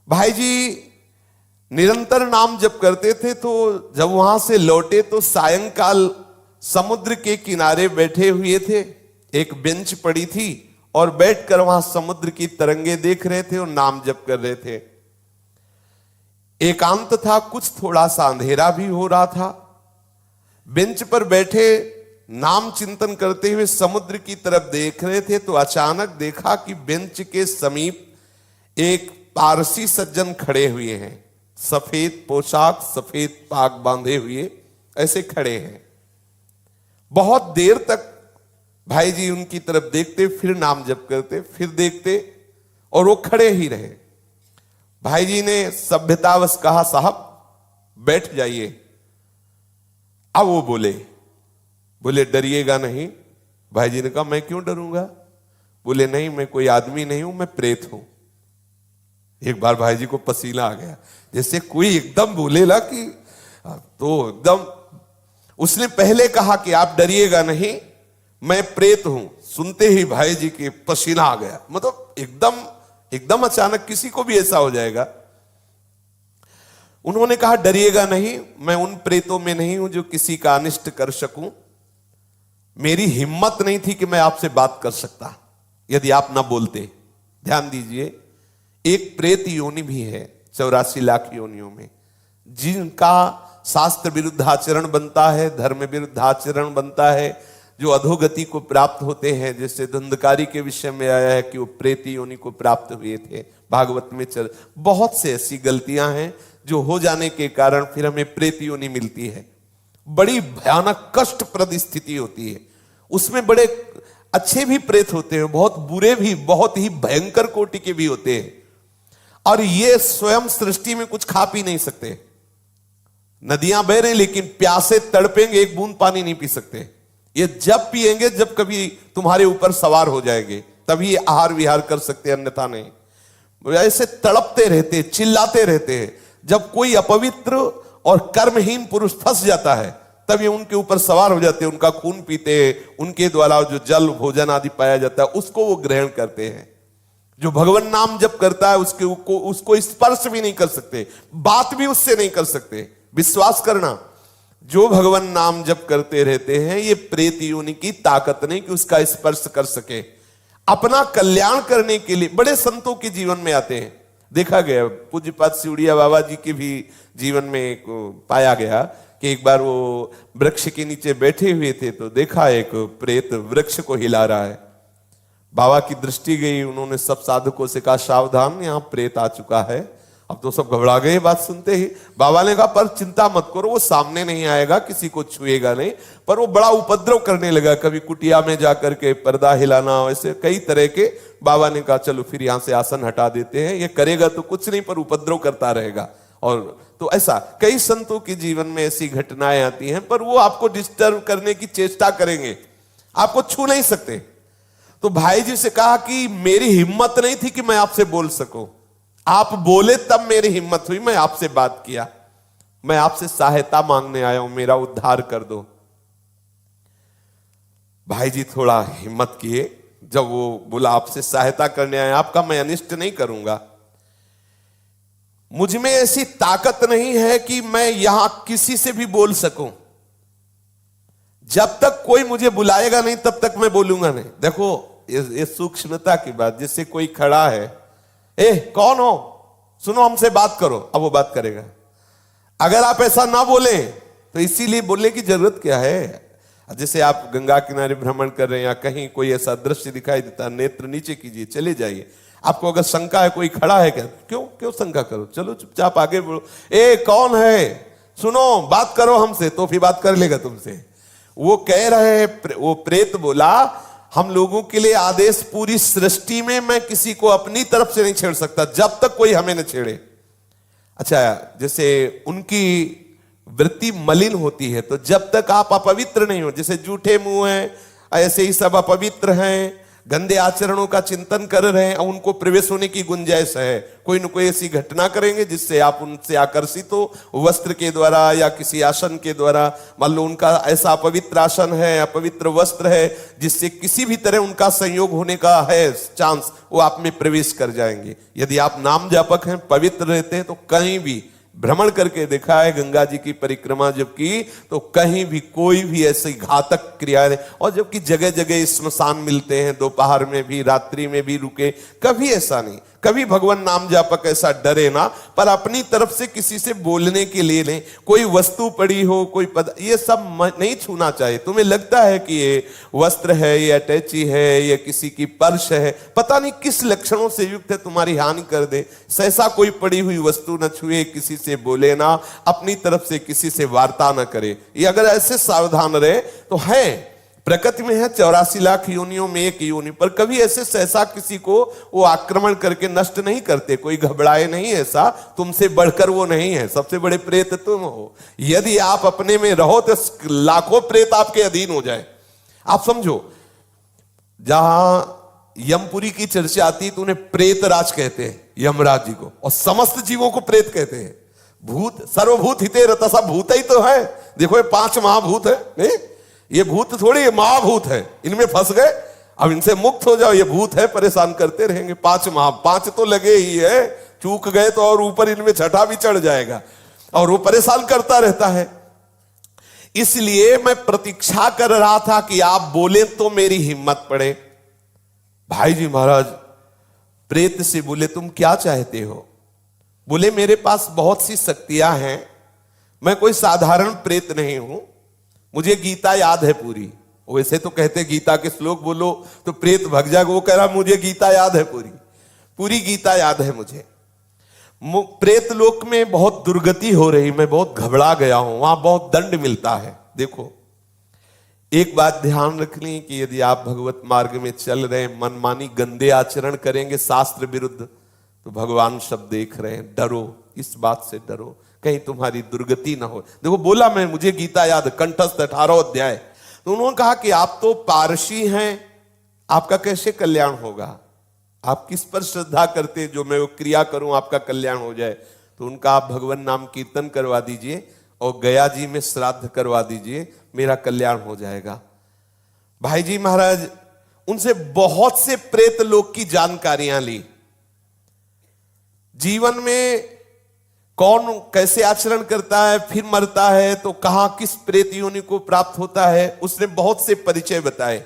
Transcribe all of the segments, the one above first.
भाई जी निरंतर नाम जप करते थे, तो जब वहां से लौटे तो सायंकाल समुद्र के किनारे बैठे हुए थे। एक बेंच पड़ी थी और बैठकर वहां समुद्र की तरंगे देख रहे थे और नाम जप कर रहे थे। एकांत था, कुछ थोड़ा सा अंधेरा भी हो रहा था। बेंच पर बैठे नाम चिंतन करते हुए समुद्र की तरफ देख रहे थे, तो अचानक देखा कि बेंच के समीप एक पारसी सज्जन खड़े हुए हैं। सफेद पोशाक, सफेद पाग बांधे हुए ऐसे खड़े हैं। बहुत देर तक भाई जी उनकी तरफ देखते, फिर नाम जप करते, फिर देखते, और वो खड़े ही रहे। भाई जी ने सभ्यतावश कहा, साहब बैठ जाइए। अब वो बोले डरिएगा नहीं। भाई जी ने कहा, मैं क्यों डरूंगा? बोले नहीं, मैं कोई आदमी नहीं हूं, मैं प्रेत हूं। एक बार भाई जी को पसीना आ गया, जैसे कोई एकदम बोलेला कि, तो एकदम उसने पहले कहा कि आप डरिएगा नहीं, मैं प्रेत हूं। सुनते ही भाई जी के पसीना आ गया। मतलब एकदम अचानक किसी को भी ऐसा हो जाएगा। उन्होंने कहा, डरिएगा नहीं, मैं उन प्रेतों में नहीं हूं जो किसी का अनिष्ट कर सकूं। मेरी हिम्मत नहीं थी कि मैं आपसे बात कर सकता यदि आप ना बोलते। ध्यान दीजिए, एक प्रेत योनि भी है 84 लाख योनियों में, जिनका शास्त्र विरुद्ध आचरण बनता है, धर्म विरुद्ध आचरण बनता है, जो अधोगति को प्राप्त होते हैं। जैसे धुंधकारी के विषय में आया है कि वो प्रेत योनि को प्राप्त हुए थे, भागवत में चल। बहुत से ऐसी गलतियां हैं जो हो जाने के कारण फिर हमें प्रेत योनि मिलती है। बड़ी भयानक कष्टप्रद स्थिति होती है। उसमें बड़े अच्छे भी प्रेत होते हैं, बहुत बुरे भी, बहुत ही भयंकर कोटि के भी होते हैं। और ये स्वयं सृष्टि में कुछ खा पी नहीं सकते। नदियां बह रही लेकिन प्यासे तड़पेंगे, एक बूंद पानी नहीं पी सकते। ये जब पिएंगे जब कभी तुम्हारे ऊपर सवार हो जाएंगे, तभी ये आहार विहार कर सकते, अन्यथा नहीं। ऐसे तड़पते रहते, चिल्लाते रहते हैं। जब कोई अपवित्र और कर्महीन पुरुष फंस जाता है, तब ये उनके ऊपर सवार हो जाते हैं, उनका खून पीते हैं, उनके द्वारा जो जल भोजन आदि पाया जाता है उसको वो ग्रहण करते हैं। जो भगवान नाम जप करता है उसको स्पर्श भी नहीं कर सकते, बात भी उससे नहीं कर सकते। विश्वास करना, जो भगवान नाम जप करते रहते हैं, ये प्रेत योनि की ताकत नहीं कि उसका स्पर्श कर सके। अपना कल्याण करने के लिए बड़े संतों के जीवन में आते हैं। देखा गया, पूज्यपाद सिउड़िया बाबा जी के भी जीवन में पाया गया कि एक बार वो वृक्ष के नीचे बैठे हुए थे, तो देखा एक प्रेत वृक्ष को हिला रहा है। बाबा की दृष्टि गई, उन्होंने सब साधकों से कहा, सावधान, यहां प्रेत आ चुका है। अब तो सब घबरा गए बात सुनते ही। बाबा ने कहा, पर चिंता मत करो, वो सामने नहीं आएगा, किसी को छुएगा नहीं। पर वो बड़ा उपद्रव करने लगा, कभी कुटिया में जाकर के पर्दा हिलाना, ऐसे कई तरह के। बाबा ने कहा, चलो फिर यहां से आसन हटा देते हैं, ये करेगा तो कुछ नहीं, पर उपद्रव करता रहेगा। और तो ऐसा कई संतों के जीवन में ऐसी घटनाएं आती हैं, पर वो आपको डिस्टर्ब करने की चेष्टा करेंगे, आपको छू नहीं सकते। तो भाई जी से कहा कि मेरी हिम्मत नहीं थी कि मैं आपसे बोल सकूं, आप बोले तब मेरी हिम्मत हुई, मैं आपसे बात किया। मैं आपसे सहायता मांगने आया हूं, मेरा उद्धार कर दो। भाई जी थोड़ा हिम्मत किए। जब वो बोला, आपसे सहायता करने आया, आपका मैं अनिष्ट नहीं करूंगा, मुझ में ऐसी ताकत नहीं है कि मैं यहां किसी से भी बोल सकूं। जब तक कोई मुझे बुलाएगा नहीं तब तक मैं बोलूंगा नहीं। देखो ये सूक्ष्मता की बात। जैसे कोई खड़ा है, ए कौन हो, सुनो हमसे बात करो, अब वो बात करेगा। अगर आप ऐसा ना बोले तो इसीलिए बोलने की जरूरत क्या है। जैसे आप गंगा किनारे भ्रमण कर रहे हैं या कहीं कोई ऐसा दृश्य दिखाई देता, नेत्र नीचे कीजिए, चले जाइए। आपको अगर शंका है कोई खड़ा है क्या, क्यों शंका करो, चलो चुपचाप आगे बढ़ो। ए कौन है, सुनो बात करो हमसे, तो फिर बात कर लेगा तुमसे। वो कह रहे, वो प्रेत बोला, हम लोगों के लिए आदेश, पूरी सृष्टि में मैं किसी को अपनी तरफ से नहीं छेड़ सकता जब तक कोई हमें न छेड़े। अच्छा, जैसे उनकी वृत्ति मलिन होती है, तो जब तक आप अपवित्र नहीं हो, जैसे जूठे मुंह हैं, ऐसे ही सब अपवित्र हैं। गंदे आचरणों का चिंतन कर रहे हैं, उनको प्रवेश होने की गुंजाइश है। कोई न कोई ऐसी घटना करेंगे जिससे आप उनसे आकर्षित हो, वस्त्र के द्वारा या किसी आसन के द्वारा। मान लो उनका ऐसा अपवित्र आसन है, अपवित्र वस्त्र है, जिससे किसी भी तरह उनका संयोग होने का है चांस, वो आप में प्रवेश कर जाएंगे। यदि आप नाम जापक हैं, पवित्र रहते हैं, तो कहीं भी भ्रमण करके देखा है, गंगा जी की परिक्रमा जब की तो कहीं भी कोई भी ऐसी घातक क्रिया नहीं। और जबकि जगह जगह स्मशान मिलते हैं, दोपहर में भी रात्रि में भी रुके, कभी ऐसा नहीं। कभी भगवान नाम जापक ऐसा डरे ना, पर अपनी तरफ से किसी से बोलने के लिए नहीं। कोई वस्तु पड़ी हो, कोई पद, ये सब नहीं छूना चाहिए। तुम्हें लगता है कि ये वस्त्र है, ये अटैची है, ये किसी की पर्स है, पता नहीं किस लक्षणों से युक्त है, तुम्हारी हानि कर दे, ऐसा कोई पड़ी हुई वस्तु न छुए, किसी से बोले ना, अपनी तरफ से किसी से वार्ता न करे। ये अगर ऐसे सावधान रहे तो है। प्रकृति में है 84 लाख योनियों में एक योनि, पर कभी ऐसे सहसा किसी को वो आक्रमण करके नष्ट नहीं करते। कोई घबराए नहीं, ऐसा तुमसे बढ़कर वो नहीं है। सबसे बड़े प्रेत तुम हो। यदि आप अपने में रहो तो लाखों प्रेत आपके अधीन हो जाए। आप समझो, जहां यमपुरी की चर्चा आती है तो उन्हें प्रेत राज कहते हैं, यमराज जी को, और समस्त जीवों को प्रेत कहते हैं। भूत सर्वभूत हिते रतसा, भूत ही तो है। देखो ये 5 महाभूत है, नहीं ये भूत थोड़ी, ये महाभूत है। इनमें फंस गए, अब इनसे मुक्त हो जाओ। ये भूत है, परेशान करते रहेंगे। 5 तो लगे ही है, चूक गए तो और ऊपर इनमें छठा भी चढ़ जाएगा, और वो परेशान करता रहता है। इसलिए मैं प्रतीक्षा कर रहा था कि आप बोले तो मेरी हिम्मत पड़े। भाई जी महाराज प्रेत से बोले, तुम क्या चाहते हो? बोले, मेरे पास बहुत सी शक्तियां हैं, मैं कोई साधारण प्रेत नहीं हूं, मुझे गीता याद है पूरी। वैसे तो कहते गीता के श्लोक बोलो तो प्रेत भग जाएगा, वो कह रहा मुझे गीता याद है पूरी गीता याद है मुझे। प्रेत लोक में बहुत दुर्गति हो रही, मैं बहुत घबरा गया हूं, वहां बहुत दंड मिलता है। देखो एक बात ध्यान रखनी कि यदि आप भगवत मार्ग में चल रहे हैं, मनमानी गंदे आचरण करेंगे शास्त्र विरुद्ध, तो भगवान सब देख रहे हैं। डरो, इस बात से डरो, कहीं तुम्हारी दुर्गति ना हो। देखो बोला मैं, मुझे गीता याद, कंठस्थ 18 अध्याय। तो उन्होंने कहा कि आप तो पारसी हैं, आपका कैसे कल्याण होगा? आप किस पर श्रद्धा करते जो मैं वो क्रिया करूं आपका कल्याण हो जाए? तो उनका आप भगवान नाम कीर्तन करवा दीजिए और गया जी में श्राद्ध करवा दीजिए, मेरा कल्याण हो जाएगा। भाई जी महाराज उनसे बहुत से प्रेत लोक की जानकारियां ली। जीवन में कौन कैसे आचरण करता है, फिर मरता है तो कहां किस प्रेत योनि को प्राप्त होता है, उसने बहुत से परिचय बताए।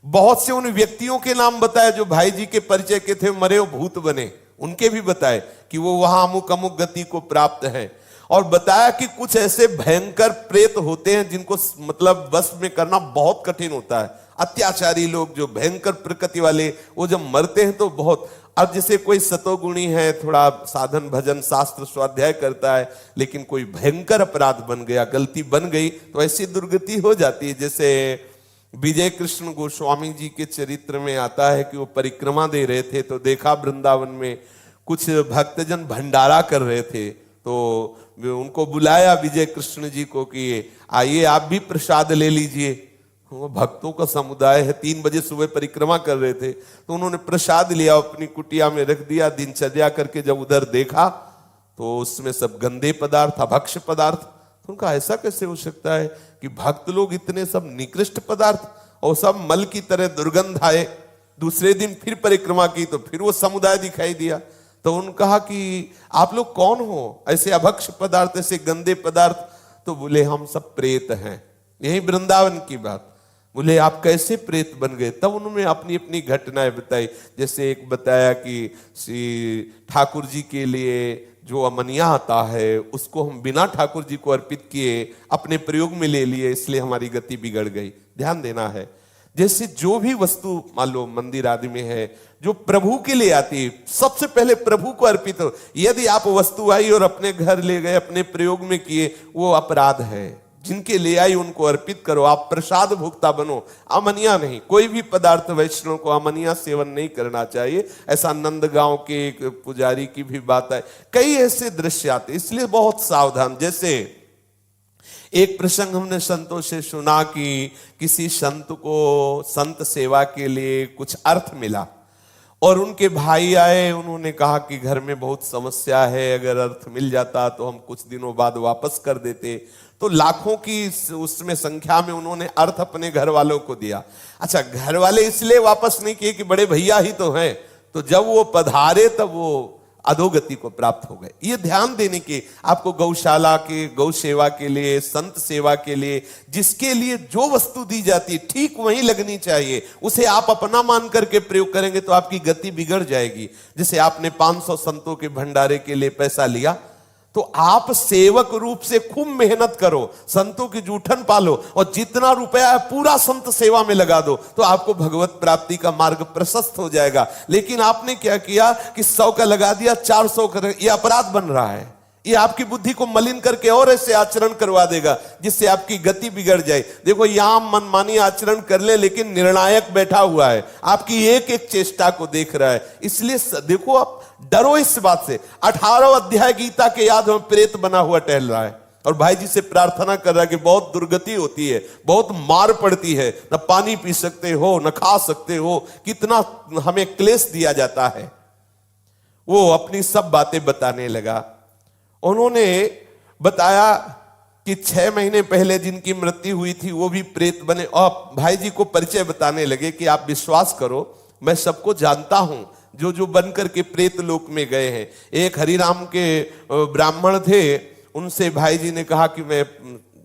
बहुत से उन व्यक्तियों के नाम बताए जो भाई जी के परिचय के थे, मरे वो भूत बने, उनके भी बताए कि वो वहां अमुक अमुक गति को प्राप्त है। और बताया कि कुछ ऐसे भयंकर प्रेत होते हैं जिनको मतलब वश में करना बहुत कठिन होता है। अत्याचारी लोग जो भयंकर प्रकृति वाले, वो जब मरते हैं तो बहुत। अब जैसे कोई सतोगुणी है, थोड़ा साधन भजन शास्त्र स्वाध्याय करता है, लेकिन कोई भयंकर अपराध बन गया, गलती बन गई, तो ऐसी दुर्गति हो जाती है। जैसे विजय कृष्ण गोस्वामी जी के चरित्र में आता है कि वो परिक्रमा दे रहे थे, तो देखा वृंदावन में कुछ भक्तजन भंडारा कर रहे थे, तो उनको बुलाया विजय कृष्ण जी को कि आइए आप भी प्रसाद ले लीजिए। वो भक्तों का समुदाय है, 3 बजे सुबह परिक्रमा कर रहे थे, तो उन्होंने प्रसाद लिया, अपनी कुटिया में रख दिया। दिनचर्या करके जब उधर देखा तो उसमें सब गंदे पदार्थ, अभक्ष्य पदार्थ। तो उनका ऐसा कैसे हो सकता है कि भक्त लोग इतने सब निकृष्ट पदार्थ, और सब मल की तरह दुर्गंध आए। दूसरे दिन फिर परिक्रमा की तो फिर वो समुदाय दिखाई दिया। तो उन्होंने कहा कि आप लोग कौन हो, ऐसे अभक्ष्य पदार्थ, ऐसे गंदे पदार्थ? तो बोले हम सब प्रेत हैं। यही वृंदावन की बात। बोले आप कैसे प्रेत बन गए? तब उन्होंने अपनी अपनी घटनाएं बताई। जैसे एक बताया कि श्री ठाकुर जी के लिए जो अमनिया आता है उसको हम बिना ठाकुर जी को अर्पित किए अपने प्रयोग में ले लिए, इसलिए हमारी गति बिगड़ गई। ध्यान देना है, जैसे जो भी वस्तु मान लो मंदिर आदि में है जो प्रभु के लिए आती है, सबसे पहले प्रभु को अर्पित हो। यदि आप वस्तु आई और अपने घर ले गए, अपने प्रयोग में किए, वो अपराध है। जिनके ले आई उनको अर्पित करो, आप प्रसाद भुगता बनो, अमनिया नहीं। कोई भी पदार्थ वैष्णव को अमनिया सेवन नहीं करना चाहिए। ऐसा नंदगांव के एक पुजारी की भी बात है। कई ऐसे दृश्य आते, इसलिए बहुत सावधान। जैसे एक प्रसंग हमने संतों से सुना कि किसी संत को संत सेवा के लिए कुछ अर्थ मिला और उनके भाई आए, उन्होंने कहा कि घर में बहुत समस्या है, अगर अर्थ मिल जाता तो हम कुछ दिनों बाद वापस कर देते। तो लाखों की उसमें संख्या में उन्होंने अर्थ अपने घर वालों को दिया। अच्छा, घर वाले इसलिए वापस नहीं किए कि बड़े भैया ही तो हैं, तो जब वो पधारे तब वो अधोगति को प्राप्त हो गए। ये ध्यान देने की आपको गौशाला के, गौ सेवा के लिए, संत सेवा के लिए, जिसके लिए जो वस्तु दी जाती है ठीक वही लगनी चाहिए। उसे आप अपना मान करके प्रयोग करेंगे तो आपकी गति बिगड़ जाएगी। जैसे आपने 500 संतों के भंडारे के लिए पैसा लिया, तो आप सेवक रूप से खूब मेहनत करो, संतों की जूठन पालो और जितना रुपया है पूरा संत सेवा में लगा दो, तो आपको भगवत प्राप्ति का मार्ग प्रशस्त हो जाएगा। लेकिन आपने क्या किया कि 100 का लगा दिया, 400 का, ये अपराध बन रहा है। ये आपकी बुद्धि को मलिन करके और ऐसे आचरण करवा देगा जिससे आपकी गति बिगड़ जाए। देखो, यहां मनमानी आचरण कर ले, लेकिन निर्णायक बैठा हुआ है, आपकी एक एक चेष्टा को देख रहा है। इसलिए देखो, आप डरो इस बात से। 18 अध्याय गीता के याद में प्रेत बना हुआ टहल रहा है और भाई जी से प्रार्थना कर रहा है कि बहुत दुर्गति होती है, बहुत मार पड़ती है, न पानी पी सकते हो, न खा सकते हो, कितना हमें क्लेश दिया जाता है। वो अपनी सब बातें बताने लगा। उन्होंने बताया कि 6 महीने पहले जिनकी मृत्यु हुई थी वो भी प्रेत बने, और भाई जी को परिचय बताने लगे कि आप विश्वास करो, मैं सबको जानता हूं जो जो बनकर के प्रेत लोक में गए हैं। एक हरिराम के ब्राह्मण थे, उनसे भाई जी ने कहा कि मैं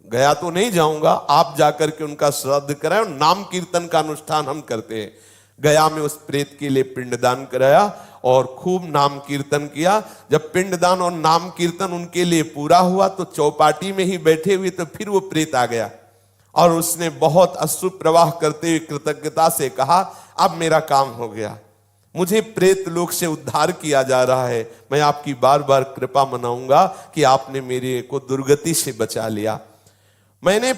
गया तो नहीं जाऊंगा, आप जाकर के उनका श्राद्ध कराएं और नाम कीर्तन का अनुष्ठान हम करते हैं। गया में उस प्रेत के लिए पिंडदान कराया और खूब नाम कीर्तन किया। जब पिंडदान और नाम कीर्तन उनके लिए पूरा हुआ तो चौपाटी में ही बैठे हुए तो फिर वो प्रेत आ गया और उसने बहुत अश्रु प्रवाह करते हुए कृतज्ञता से कहा, अब मेरा काम हो गया, मुझे प्रेत लोक से उद्धार किया जा रहा है, मैं आपकी बार बार कृपा मनाऊंगा कि आपने मेरे को दुर्गति से बचा लिया। मैंने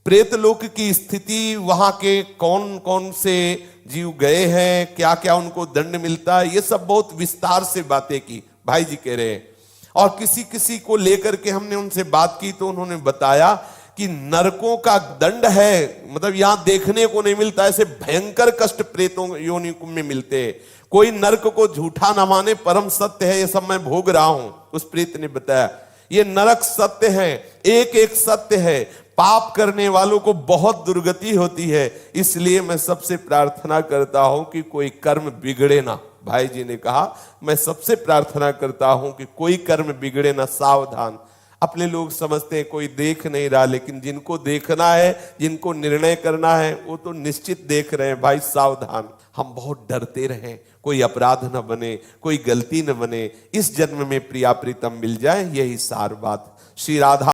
प्रेत लोक की स्थिति, वहां के कौन कौन से जीव गए हैं, क्या क्या उनको दंड मिलता है, ये सब बहुत विस्तार से बातें की, भाई जी कह रहे हैं। और किसी किसी को लेकर के हमने उनसे बात की तो उन्होंने बताया कि नरकों का दंड है, मतलब यहां देखने को नहीं मिलता, ऐसे भयंकर कष्ट प्रेतों योनि में मिलते हैं। कोई नरक को झूठा न माने, परम सत्य है, ये सब मैं भोग रहा हूं। उस प्रेत ने बताया ये नरक सत्य है, एक एक सत्य है, पाप करने वालों को बहुत दुर्गति होती है, इसलिए मैं सबसे प्रार्थना करता हूं कि कोई कर्म बिगड़े ना। भाई जी ने कहा, मैं सबसे प्रार्थना करता हूं कि कोई कर्म बिगड़े ना, सावधान। अपने लोग समझते हैं कोई देख नहीं रहा, लेकिन जिनको देखना है, जिनको निर्णय करना है, वो तो निश्चित देख रहे हैं। भाई सावधान, हम बहुत डरते रहें, कोई अपराध न बने, कोई गलती न बने, इस जन्म में प्रिया प्रीतम मिल जाए, यही सार बात। श्री राधा